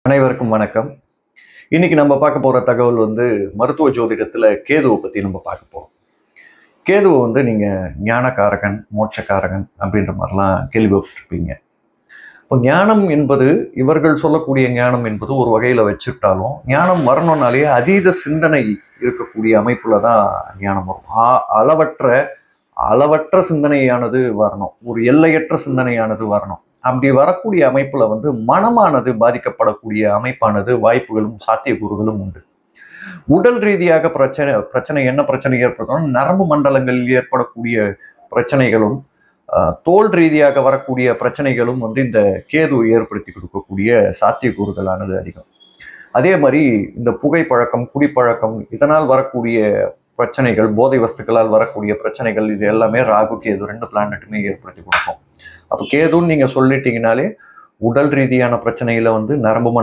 அனைவருக்கும் வணக்கம். இன்னைக்கு நம்ம பார்க்க போற தகவல் மருத்துவ ஜோதிடத்துல கேதுவை பத்தி நம்ம பார்க்க போறோம். கேதுவை நீங்க ஞானகாரகன், மோட்சக்காரகன் அப்படின்ற மாதிரிலாம் கேள்விப்பட்டிருப்பீங்க. இப்போ ஞானம் என்பது இவர்கள் சொல்லக்கூடிய ஞானம் என்பது ஒரு வகையில வச்சுட்டாலும் ஞானம் வரணும்னாலே அதீத சிந்தனை இருக்கக்கூடிய அமைப்புல தான் ஞானம் வரும். அளவற்ற அளவற்ற சிந்தனையானது வரணும். ஒரு எல்லையற்ற சிந்தனையானது வரணும். அப்படி வரக்கூடிய அமைப்புல மனமானது பாதிக்கப்படக்கூடிய அமைப்பானது வாய்ப்புகளும் சாத்தியக்கூறுகளும் உண்டு. உடல் ரீதியாக பிரச்சனை என்ன பிரச்சனை ஏற்படுத்தணும், நரம்பு மண்டலங்களில் ஏற்படக்கூடிய பிரச்சனைகளும் தோல் ரீதியாக வரக்கூடிய பிரச்சனைகளும் இந்த கேது ஏற்படுத்தி கொடுக்கக்கூடிய சாத்தியக்கூறுகளானது அதிகம். அதே மாதிரி இந்த புகைப்பழக்கம், குடிப்பழக்கம் இதனால் வரக்கூடிய பிரச்சனைகள், போதை வஸ்துக்களால் வரக்கூடிய பிரச்சனைகள், இது எல்லாமே ராகு கேது 2 பிளானட்டுமே ஏற்படுத்தி கொடுக்கும். அப்போ கேதுன்னு நீங்க சொல்லிட்டீங்கனாலே உடல் ரீதியான பிரச்சனையில நரம்பு மண்டலம்